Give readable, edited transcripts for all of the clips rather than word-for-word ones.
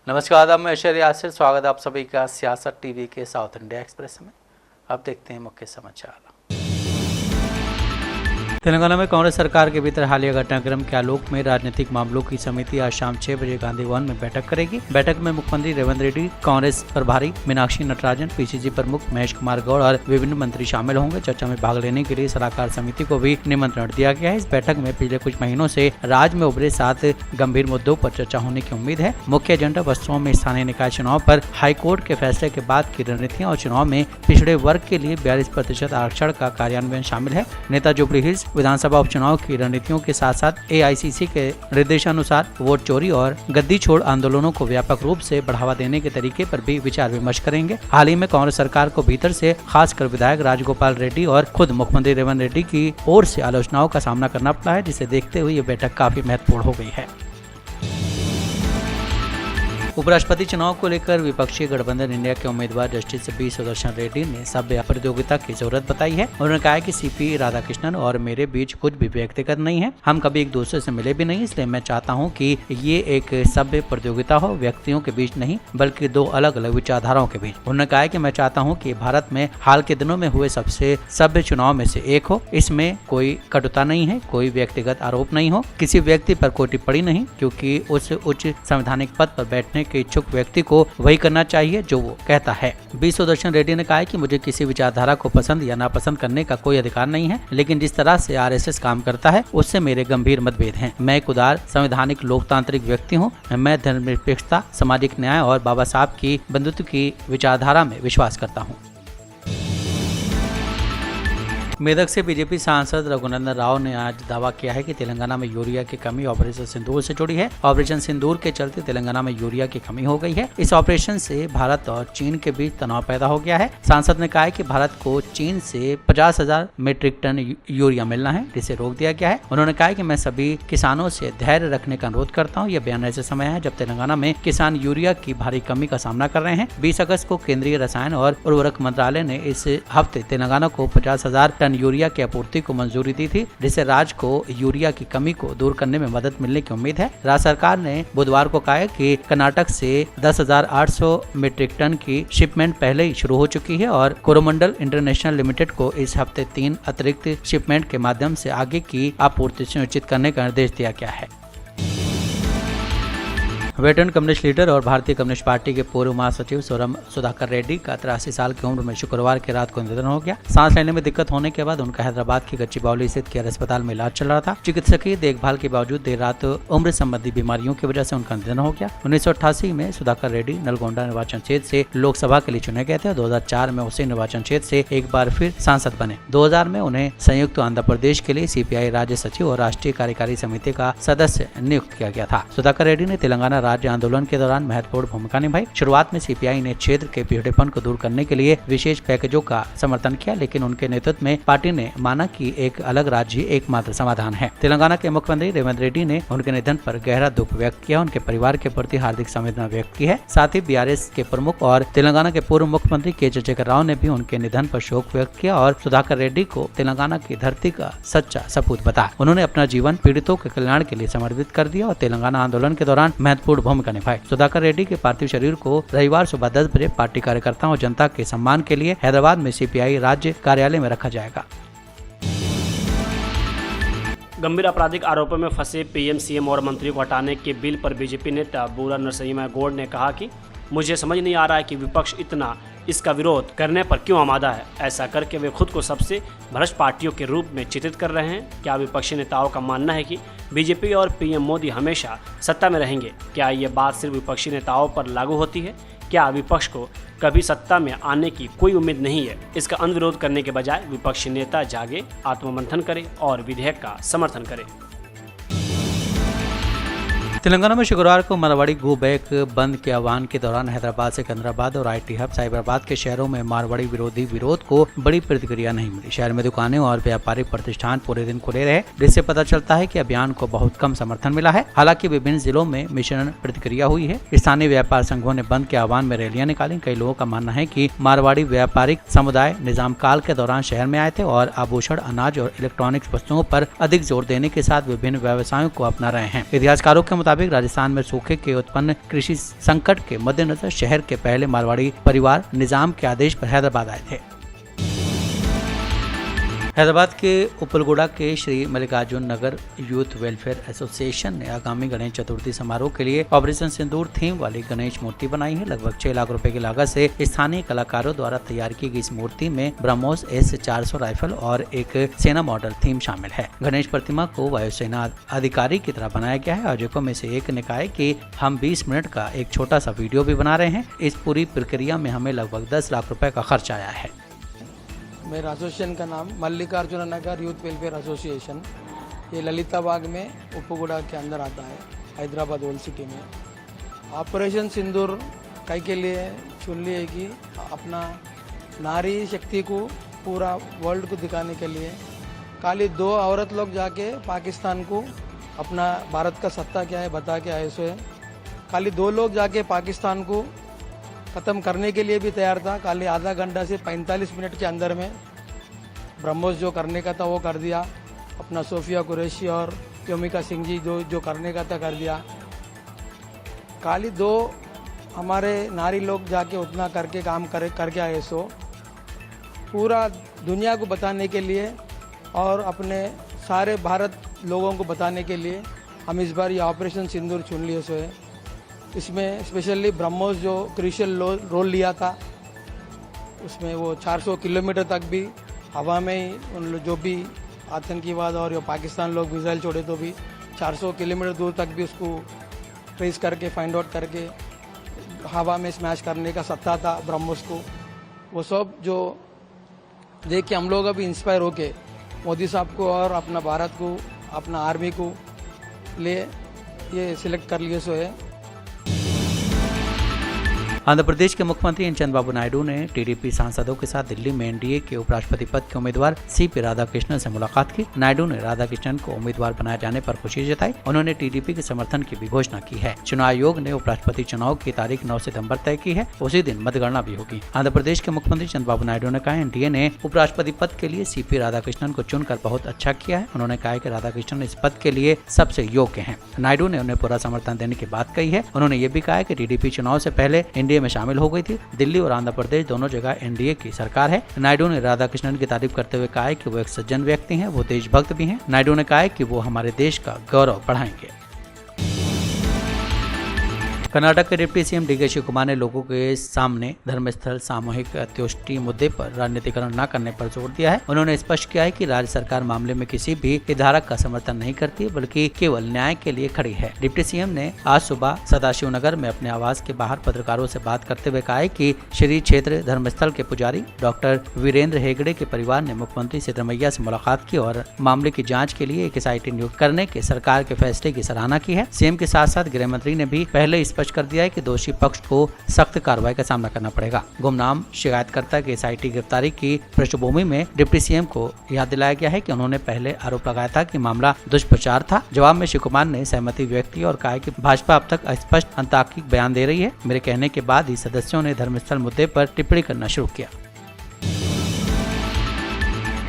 नमस्कार, आदाब, मैं ऐश्वर्य यासिर। स्वागत है आप सभी का सियासत टीवी के साउथ इंडिया एक्सप्रेस में। अब देखते हैं मुख्य समाचार। तेलंगाना में कांग्रेस सरकार के भीतर हालिया घटनाक्रम के आलोक में राजनीतिक मामलों की समिति आज शाम 6 बजे गांधी भवन में बैठक करेगी। बैठक में मुख्यमंत्री रेवंत रेड्डी, कांग्रेस प्रभारी मीनाक्षी नटराजन, पीसीसी प्रमुख महेश कुमार गौड़ और विभिन्न मंत्री शामिल होंगे। चर्चा में भाग लेने के लिए सलाहकार समिति को भी निमंत्रण दिया गया है। इस बैठक में पिछले कुछ महीनों से राज्य में उभरे 7 गंभीर मुद्दों पर चर्चा होने की उम्मीद है। मुख्य एजेंडा वस्तुओं में स्थानीय निकाय चुनाव पर हाईकोर्ट के फैसले के बाद की रणनीतियां और चुनाव में पिछड़े वर्ग के लिए 42% आरक्षण का कार्यान्वयन शामिल है। नेता जुबली हिल्स विधानसभा उपचुनाव की रणनीतियों के साथ साथ एआईसीसी के निर्देशानुसार वोट चोरी और गद्दी छोड़ आंदोलनों को व्यापक रूप से बढ़ावा देने के तरीके पर भी विचार विमर्श करेंगे। हाल ही में कांग्रेस सरकार को भीतर से खासकर विधायक राजगोपाल रेड्डी और खुद मुख्यमंत्री रेवंत रेड्डी की ओर से आलोचनाओं का सामना करना पड़ा है, जिसे देखते हुए ये बैठक काफी महत्वपूर्ण हो गई है। उपराष्ट्रपति चुनाव को लेकर विपक्षी गठबंधन इंडिया के उम्मीदवार जस्टिस बी सुदर्शन रेड्डी ने सभ्य प्रतियोगिता की जरूरत बताई है। उन्होंने कहा कि सीपी राधाकृष्णन और मेरे बीच कुछ भी व्यक्तिगत नहीं है, हम कभी एक दूसरे से मिले भी नहीं, इसलिए मैं चाहता हूं कि ये एक सभ्य प्रतियोगिता हो, व्यक्तियों के बीच नहीं बल्कि दो अलग अलग विचारधाराओं के बीच। उन्होंने कहा कि मैं चाहता हूं कि भारत में हाल के दिनों में हुए सबसे सभ्य चुनाव में से एक हो, इसमें कोई कटुता नहीं है, कोई व्यक्तिगत आरोप नहीं हो, किसी व्यक्ति पर कोई टिप्पणी नहीं, क्योंकि उस उच्च संवैधानिक पद पर बैठने के इच्छुक व्यक्ति को वही करना चाहिए जो वो कहता है। बी सुदर्शन रेड्डी ने कहा कि मुझे किसी विचारधारा को पसंद या नापसंद करने का कोई अधिकार नहीं है, लेकिन जिस तरह से आरएसएस काम करता है उससे मेरे गंभीर मतभेद हैं। मैं एक उदार संवैधानिक लोकतांत्रिक व्यक्ति हूँ। मैं धर्मनिरपेक्षता, सामाजिक न्याय और बाबा साहब की बंधुत्व की विचारधारा में विश्वास करता हूँ। मेदक से बीजेपी सांसद रघुनंदन राव ने आज दावा किया है कि तेलंगाना में यूरिया की कमी ऑपरेशन सिंदूर से जुड़ी है। ऑपरेशन सिंदूर के चलते तेलंगाना में यूरिया की कमी हो गई है। इस ऑपरेशन से भारत और चीन के बीच तनाव पैदा हो गया है। सांसद ने कहा है कि भारत को चीन से 50,000 मीट्रिक टन यूरिया मिलना है, जिसे रोक दिया गया है। उन्होंने कहा कि मैं सभी किसानों से धैर्य रखने का अनुरोध करता हूँ। यह बयान ऐसे समय है जब तेलंगाना में किसान यूरिया की भारी कमी का सामना कर रहे हैं। 20 अगस्त को केंद्रीय रसायन और उर्वरक मंत्रालय ने इस हफ्ते तेलंगाना को 50,000 टन यूरिया की आपूर्ति को मंजूरी दी थी, जिससे राज्य को यूरिया की कमी को दूर करने में मदद मिलने की उम्मीद है। राज्य सरकार ने बुधवार को कहा है कि कर्नाटक से 10,800 मीट्रिक टन की शिपमेंट पहले ही शुरू हो चुकी है और कोरोमंडल इंटरनेशनल लिमिटेड को इस हफ्ते 3 अतिरिक्त शिपमेंट के माध्यम से आगे की आपूर्ति सुनिश्चित करने का निर्देश दिया गया है। वेटरन कम्युनिस्ट लीडर और भारतीय कम्युनिस्ट पार्टी के पूर्व महासचिव सुधाकर रेड्डी का 83 साल की उम्र में शुक्रवार की रात को निधन हो गया। सांस लेने में दिक्कत होने के बाद उनका हैदराबाद की गच्चीबावली स्थित केयर अस्पताल में इलाज चल रहा था। चिकित्सकीय देखभाल के बावजूद देर रात उम्र संबंधी बीमारियों की वजह से उनका निधन हो गया। 1988 में सुधाकर रेड्डी नलगोंडा निर्वाचन क्षेत्र से लोकसभा के लिए चुने गए थे। 2004 में उसी निर्वाचन क्षेत्र से एक बार फिर सांसद बने। 2000 में उन्हें संयुक्त आंध्र प्रदेश के लिए सीपीआई राज्य सचिव और राष्ट्रीय कार्यकारी समिति का सदस्य नियुक्त किया गया था। सुधाकर रेड्डी ने तेलंगाना राज्य आंदोलन के दौरान महत्वपूर्ण भूमिका निभाई। शुरुआत में सीपीआई ने क्षेत्र के पिछड़ेपन को दूर करने के लिए विशेष पैकेजों का समर्थन किया, लेकिन उनके नेतृत्व में पार्टी ने माना कि एक अलग राज्य एकमात्र समाधान है। तेलंगाना के मुख्यमंत्री रेवंत रेड्डी ने उनके निधन पर गहरा दुख व्यक्त किया, उनके परिवार के प्रति हार्दिक संवेदना व्यक्त की है। साथ ही बीआरएस के प्रमुख और तेलंगाना के पूर्व मुख्यमंत्री के चंद्रशेखर राव ने भी उनके निधन पर शोक व्यक्त किया और सुधाकर रेड्डी को तेलंगाना की धरती का सच्चा सपूत बताया। उन्होंने अपना जीवन पीड़ितों के कल्याण के लिए समर्पित कर दिया और तेलंगाना आंदोलन के दौरान महत्वपूर्ण भूमिका निभाई। सुधाकर रेड्डी के पार्थिव शरीर को रविवार सुबह 10 बजे पार्टी कार्यकर्ताओं और जनता के सम्मान के लिए हैदराबाद में सीपीआई राज्य कार्यालय में रखा जाएगा। गंभीर आपराधिक आरोपों में फंसे पीएम, सीएम और मंत्रियों को हटाने के बिल पर बीजेपी नेता बूरा नरसिम्हा गौड़ ने कहा कि मुझे समझ नहीं आ रहा है कि विपक्ष इतना इसका विरोध करने पर क्यों आमादा है। ऐसा करके वे खुद को सबसे भ्रष्ट पार्टियों के रूप में चित्रित कर रहे हैं। क्या विपक्षी नेताओं का मानना है कि बीजेपी और पीएम मोदी हमेशा सत्ता में रहेंगे? क्या ये बात सिर्फ विपक्षी नेताओं पर लागू होती है? क्या विपक्ष को कभी सत्ता में आने की कोई उम्मीद नहीं है? इसका अनुविरोध करने के बजाय विपक्षी नेता जागे, आत्ममंथन करें और विधेयक का समर्थन करें। तेलंगाना में शुक्रवार को मारवाड़ी गो बैक बंद के आह्वान के दौरान हैदराबाद, सिकंदराबाद और आईटी हब साइबराबाद के शहरों में मारवाड़ी विरोधी विरोध को बड़ी प्रतिक्रिया नहीं मिली। शहर में दुकानें और व्यापारिक प्रतिष्ठान पूरे दिन खुले रहे, जिससे पता चलता है कि अभियान को बहुत कम समर्थन मिला है। हालांकि विभिन्न जिलों में मिश्रण प्रतिक्रिया हुई है। स्थानीय व्यापार संघों ने बंद के आह्वान में रैलियां निकाली। कई लोगों का मानना है कि मारवाड़ी व्यापारिक समुदाय निजाम काल के दौरान शहर में आए थे और आभूषण, अनाज और इलेक्ट्रॉनिक्स वस्तुओं पर अधिक जोर देने के साथ विभिन्न व्यवसायों को अपना रहे हैं। इतिहासकारों के मुताबिक राजस्थान में सूखे के उत्पन्न कृषि संकट के मद्देनजर शहर के पहले मारवाड़ी परिवार निजाम के आदेश पर हैदराबाद आए थे। हैदराबाद के उपलगुड़ा के श्री मल्लिकार्जुन नगर यूथ वेलफेयर एसोसिएशन ने आगामी गणेश चतुर्थी समारोह के लिए ऑपरेशन सिंदूर थीम वाली गणेश मूर्ति बनाई है। लगभग 6 लाख रुपए की लागत से स्थानीय कलाकारों द्वारा तैयार की गई इस मूर्ति में ब्रह्मोस S400 राइफल और एक सेना मॉडल थीम शामिल है। गणेश प्रतिमा को वायुसेना अधिकारी की तरह बनाया गया है। आयोजकों में से एक ने कहा है कि हम 20 मिनट का एक छोटा सा वीडियो भी बना रहे हैं। इस पूरी प्रक्रिया में हमें लगभग 10 लाख रुपए का खर्च आया है। मेरा एसोसिएशन का नाम मल्लिकार्जुन नगर यूथ वेलफेयर एसोसिएशन, ये ललिता बाग में उपगुड़ा के अंदर आता है, हैदराबाद ओल्ड सिटी में। ऑपरेशन सिंदूर कई के लिए चुन लिए कि अपना नारी शक्ति को पूरा वर्ल्ड को दिखाने के लिए खाली 2 औरत लोग जाके पाकिस्तान को अपना भारत का सत्ता क्या है बता के आए। सो है खाली 2 लोग जाके पाकिस्तान को ख़त्म करने के लिए भी तैयार था। खाली आधा घंटा से 45 मिनट के अंदर में ब्रह्मोस जो करने का था वो कर दिया। अपना सोफिया कुरैशी और योमिका सिंह जी जो करने का था कर दिया। खाली 2 हमारे नारी लोग जाके उतना करके काम करके आए। सो पूरा दुनिया को बताने के लिए और अपने सारे भारत लोगों को बताने के लिए हम इस बार ये ऑपरेशन सिंदूर चुन लिए। सो है इसमें स्पेशली ब्रह्मोस जो क्रूशियल रोल लिया था, उसमें वो 400 किलोमीटर तक भी हवा में ही उन जो भी आतंकीवाद और जो पाकिस्तान लोग मिसाइल छोड़े तो भी 400 किलोमीटर दूर तक भी उसको ट्रेस करके फाइंड आउट करके हवा में स्मैश करने का सत्ता था ब्रह्मोस को। वो सब जो देख के हम लोग अभी इंस्पायर होके मोदी साहब को और अपना भारत को अपना आर्मी को ले ये सिलेक्ट कर लिए। सो है आंध्र प्रदेश के मुख्यमंत्री एन चंद्रबाबू नायडू ने टीडीपी सांसदों के साथ दिल्ली में एनडीए के उपराष्ट्रपति पद के उम्मीदवार सीपी राधाकृष्णन से मुलाकात की। नायडू ने राधाकृष्णन को उम्मीदवार बनाए जाने पर खुशी जताई। उन्होंने टीडीपी के समर्थन की भी घोषणा की है। चुनाव आयोग ने उपराष्ट्रपति चुनाव की तारीख 9 सितंबर तय की है। उसी दिन मतगणना भी होगी। आंध्र प्रदेश के मुख्यमंत्री चंद्रबाबू नायडू ने कहा एनडीए ने उपराष्ट्रपति पद के लिए सीपी राधाकृष्णन को चुनकर बहुत अच्छा किया है। उन्होंने कहा कि राधाकृष्णन इस पद के लिए सबसे योग्य हैं। नायडू ने उन्हें पूरा समर्थन देने की बात कही है। उन्होंने ये भी कहा है कि टीडीपी चुनाव से पहले एनडीए में शामिल हो गई थी। दिल्ली और आंध्र प्रदेश दोनों जगह एनडीए की सरकार है। नायडू ने राधाकृष्णन की तारीफ करते हुए कहा है कि वो एक सज्जन व्यक्ति हैं, वो देशभक्त भी हैं। नायडू ने कहा है कि वो हमारे देश का गौरव बढ़ाएंगे। कर्नाटक के डिप्टी सीएम डीके शिव कुमार ने लोगों के सामने धर्मस्थल सामूहिक अंत्येष्टि मुद्दे पर राजनीतिकरण न करने पर जोर दिया है। उन्होंने स्पष्ट किया है कि राज्य सरकार मामले में किसी भी हितधारक का समर्थन नहीं करती, बल्कि केवल न्याय के लिए खड़ी है। डिप्टी सीएम ने आज सुबह सदाशिव नगर में अपने आवास के बाहर पत्रकारों से बात करते हुए कहा है कि श्री क्षेत्र धर्मस्थल के पुजारी डॉक्टर वीरेंद्र हेगड़े के परिवार ने मुख्यमंत्री सिद्धरमैया से मुलाकात की और मामले की जाँच के लिए एक SIT नियुक्त करने के सरकार के फैसले की सराहना की है। सीएम के साथ साथ गृह मंत्री ने भी पहले स्पष्ट कर दिया है कि दोषी पक्ष को सख्त कार्रवाई का सामना करना पड़ेगा। गुमनाम शिकायतकर्ता की SIT गिरफ्तारी की पृष्ठभूमि में डिप्टी सीएम को याद दिलाया गया है कि उन्होंने पहले आरोप लगाया था कि मामला दुष्प्रचार था। जवाब में शिव कुमार ने सहमति व्यक्त की और कहा कि भाजपा अब तक अस्पष्ट अंतर्राष्ट्रीय बयान दे रही है। मेरे कहने के बाद ही सदस्यों ने धर्मस्थल मुद्दे पर टिप्पणी करना शुरू किया।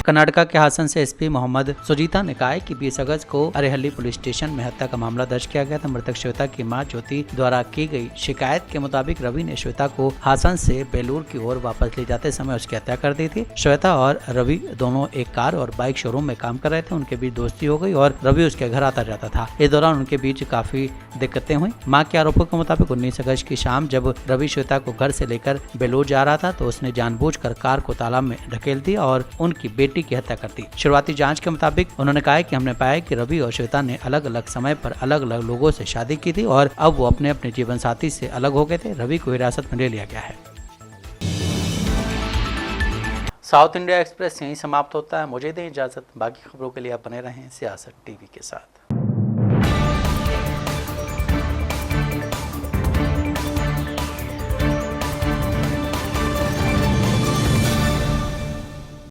कर्नाटका के हासन से एसपी मोहम्मद सुजीता ने कहा है कि 20 अगस्त को अरेहल्ली पुलिस स्टेशन में हत्या का मामला दर्ज किया गया था। मृतक श्वेता की मां ज्योति द्वारा की गई शिकायत के मुताबिक रवि ने श्वेता को हासन से बेलूर की ओर वापस ले जाते समय उसकी हत्या कर दी थी। श्वेता और रवि दोनों एक कार और बाइक शोरूम में काम कर रहे थे। उनके बीच दोस्ती हो गई और रवि उसके घर आता जाता था। इस दौरान उनके बीच काफी दिक्कतें हुई। मां के आरोपों के मुताबिक 19 अगस्त की शाम जब रवि श्वेता को घर से लेकर बेलूर जा रहा था तो उसने जानबूझकर कार को तालाब में ढकेल दिया और उनकी बेटी की हत्या कर दी। शुरुआती जांच के मुताबिक उन्होंने कहा कि हमने पाया कि रवि और श्वेता ने अलग अलग समय पर अलग अलग लोगों से शादी की थी और अब वो अपने अपने जीवन साथी से अलग हो गए थे। रवि को हिरासत में ले लिया गया है। साउथ इंडिया एक्सप्रेस यहीं समाप्त होता है। मुझे दें इजाजत। बाकी खबरों के लिए आप बने रहें सियासत टीवी के साथ।